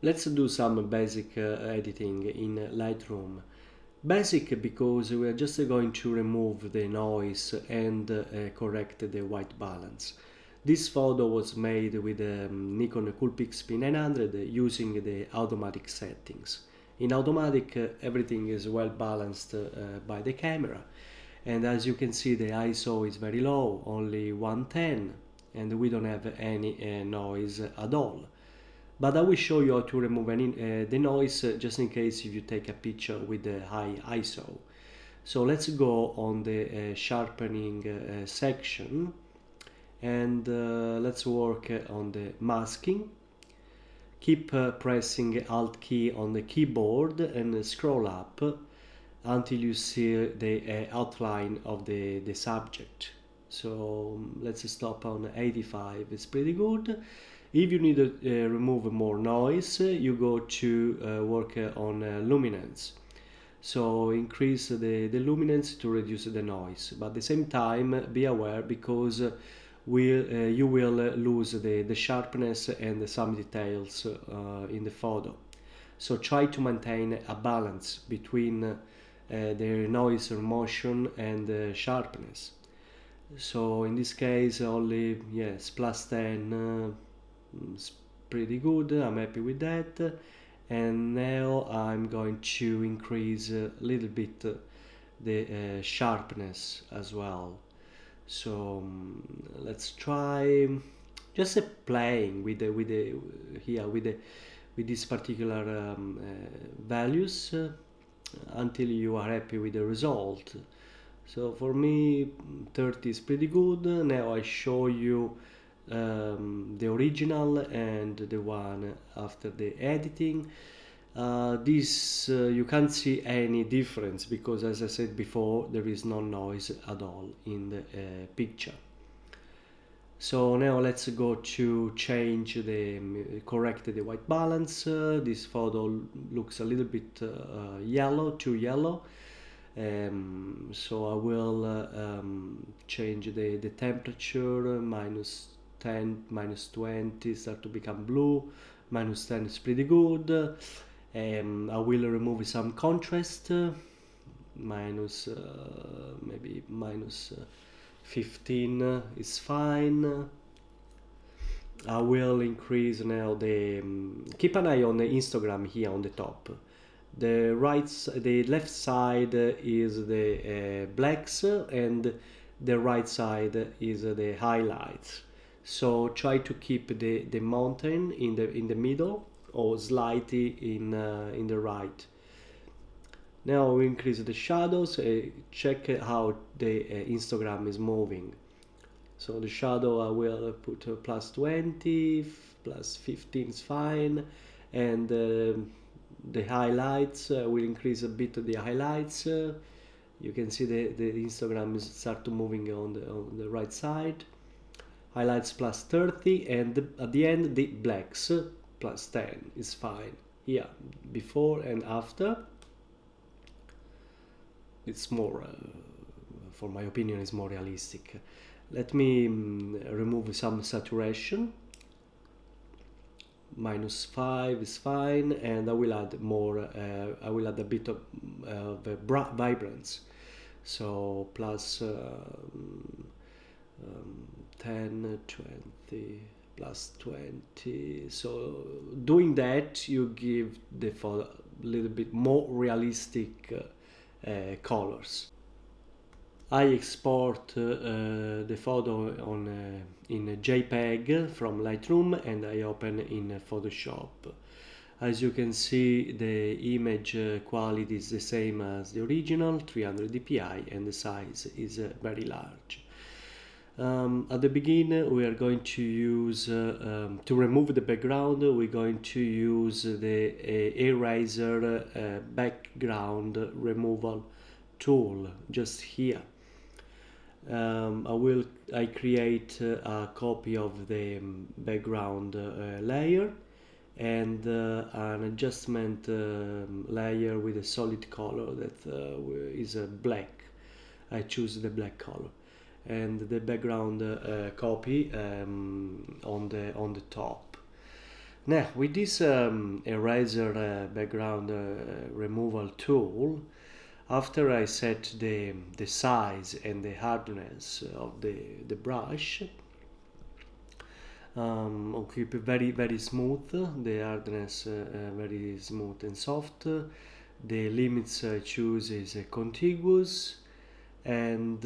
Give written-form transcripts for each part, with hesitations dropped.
Let's do some basic editing in Lightroom. Basic because we are just going to remove the noise and correct the white balance. This photo was made with Nikon Coolpix P900 using the automatic settings. In automatic everything is well balanced by the camera, and as you can see the ISO is very low, only 110, and we don't have any noise at all. But I will show you how to remove the noise just in case if you take a picture with the high ISO. So let's go on the sharpening section, and let's work on the masking. Keep pressing Alt key on the keyboard and scroll up until you see the outline of the subject. So let's stop on 85, it's pretty good. If you need to remove more noise, you go to work on luminance. So increase the luminance to reduce the noise, but at the same time be aware because you will lose the sharpness and some details in the photo. So try to maintain a balance between the noise motion and sharpness. So in this case only, yes, plus 10, it's pretty good, I'm happy with that. And now I'm going to increase a little bit the sharpness as well. So let's try just playing with these particular values until you are happy with the result. So for me 30 is pretty good. Now I show you the original and the one after the editing. This you can't see any difference because, as I said before, there is no noise at all in the picture. So now let's go to change correct the white balance. This photo looks a little bit yellow, too yellow. So I will change the temperature, minus 10, minus 20, start to become blue, minus 10 is pretty good. I will remove some contrast, minus maybe minus 15 is fine. I will increase now keep an eye on the Instagram here on the top. The left side is the blacks and the right side is the highlights. So try to keep the mountain in the middle or slightly in the right. Now we increase the shadows. Check how the Instagram is moving. So the shadow I will put plus 20, plus 15 is fine, and the highlights will increase a bit of the highlights. You can see the Instagram is start to moving on the right side. Highlights plus 30, and at the end the blacks plus 10 is fine. Here, before and after, it's more, for my opinion, is more realistic. Let me remove some saturation. Minus 5 is fine, and I will add more. I will add a bit of vibrance. So plus 10, 20, plus 20. So doing that, you give the photo a little bit more realistic colors. I export the photo in a JPEG from Lightroom, and I open in Photoshop. As you can see, the image quality is the same as the original, 300 dpi, and the size is very large. At the beginning we are going to use, to remove the background, we're going to use the eraser background removal tool just here. I create a copy of the background layer and an adjustment layer with a solid color that is black. I choose the black color, and the background copy on the top. Now, with this eraser background removal tool, after I set the size and the hardness of the brush, I'll keep it very smooth, the hardness very smooth and soft. The limits I choose is contiguous, and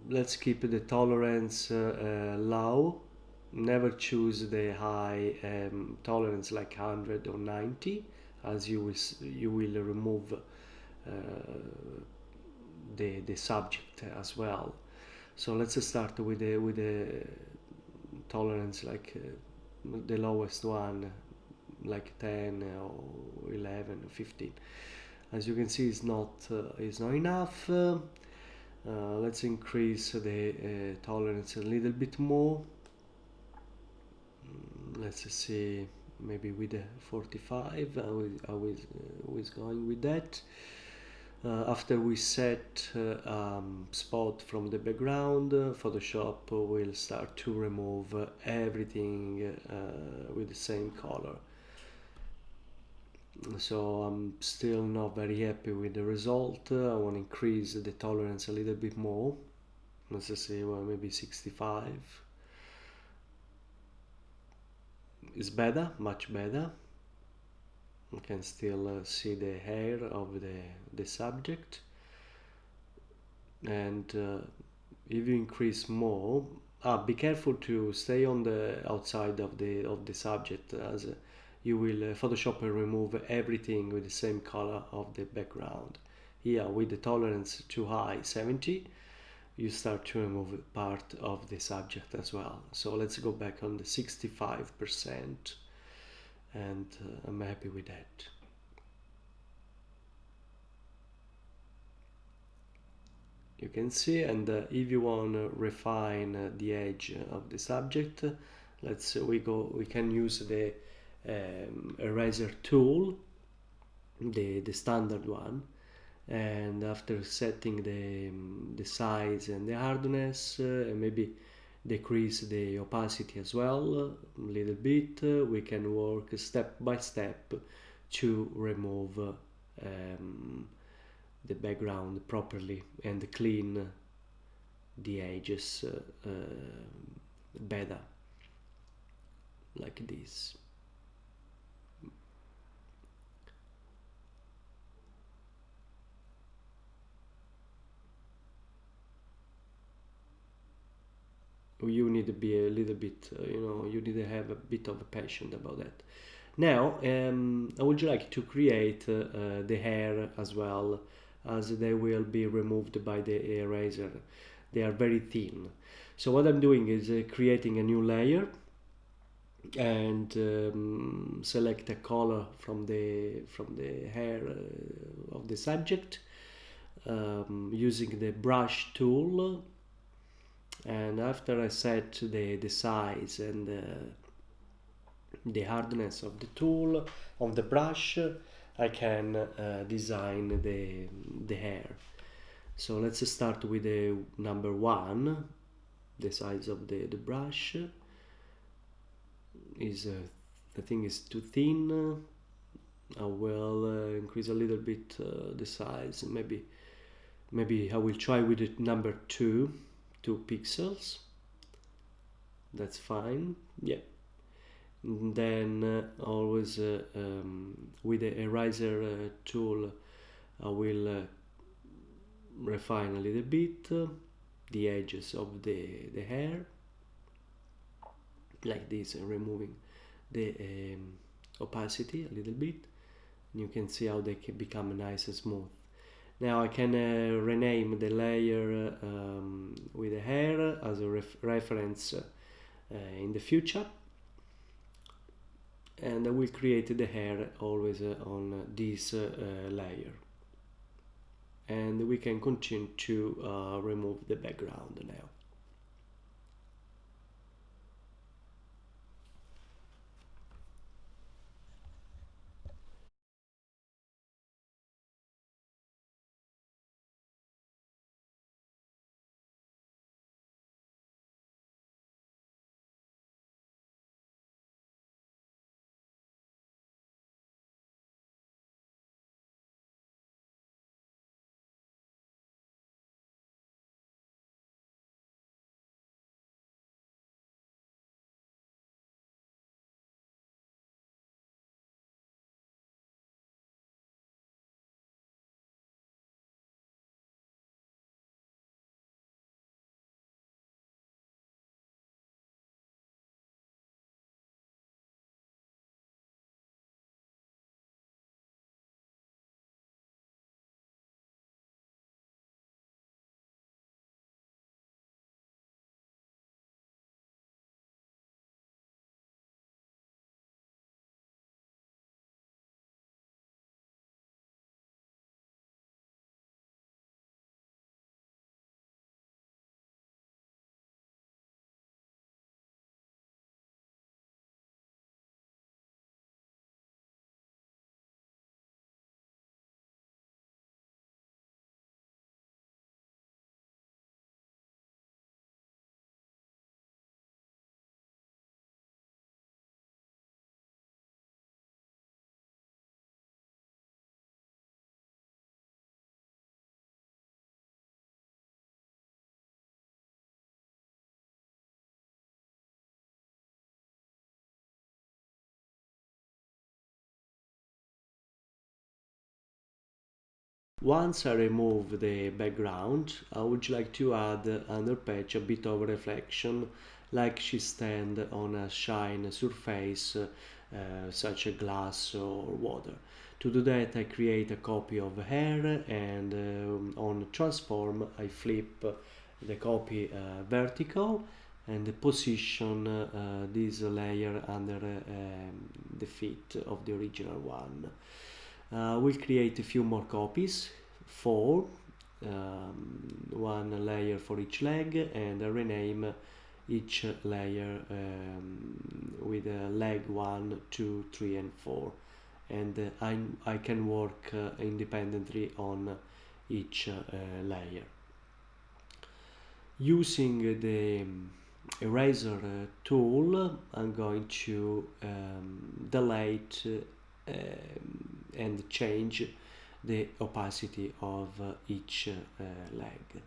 let's keep the tolerance low. Never choose the high tolerance like 100 or 90, as you will remove the subject as well. So let's start with the tolerance like the lowest one, like 10 or 11 or 15. As you can see, it's not enough. Let's increase the tolerance a little bit more. Let's see, maybe with the 45. I was going with that. After we set spot from the background, Photoshop will start to remove everything with the same color. So I'm still not very happy with the result. I want to increase the tolerance a little bit more. Let's say, well, maybe 65 is better, much better. You can still see the hair of the subject, and if you increase more, be careful to stay on the outside of the subject, as you will Photoshop will remove everything with the same color of the background. Here with the tolerance too high, 70, you start to remove part of the subject as well. So let's go back on the 65%, and I'm happy with that. You can see, and if you want to refine the edge of the subject, we can use the eraser tool, the standard one, and after setting the size and the hardness, and maybe decrease the opacity as well a little bit, we can work step by step to remove the background properly and clean the edges better, like this. You need to be a little bit, you need to have a bit of a patience about that. Now, I would like to create the hair as well, as they will be removed by the eraser. They are very thin. So what I'm doing is creating a new layer, and select a color from the hair of the subject, using the brush tool. And after I set the size and the hardness of the tool of the brush, I can design the hair. So let's start with the number 1. The size of the brush is the thing is too thin. I will increase a little bit the size. Maybe I will try with the number 2 pixels. That's fine. Yeah. And then always with the eraser tool, I will refine a little bit the edges of the hair, like this, removing the opacity a little bit. And you can see how they can become nice and smooth. Now I can rename the layer with the hair as a reference in the future, and I will create the hair always on this layer, and we can continue to remove the background now. Once I remove the background, I would like to add under patch a bit of reflection, like she stand on a shine surface such as glass or water. To do that, I create a copy of her, and on transform I flip the copy vertical and position this layer under the feet of the original one. We'll create a few more copies, four, one layer for each leg, and rename each layer with leg 1, 2, 3, and 4. And I can work independently on each layer. Using the eraser tool, I'm going to delete and change the opacity of each leg.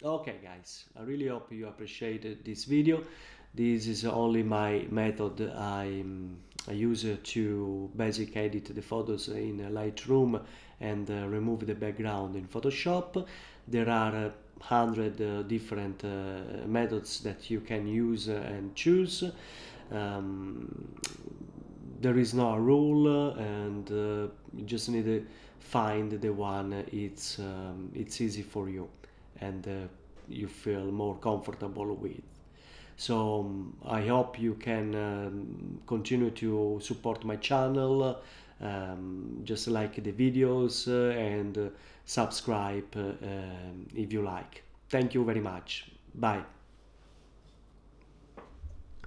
Okay guys, I really hope you appreciated this video. This is only my method I use to basic edit the photos in Lightroom and remove the background in Photoshop. There are 100 different methods that you can use and choose. Um, there is no rule, and you just need to find the one it's easy for you and you feel more comfortable with. So I hope you can continue to support my channel, just like the videos and subscribe if you like. Thank you very much. Bye.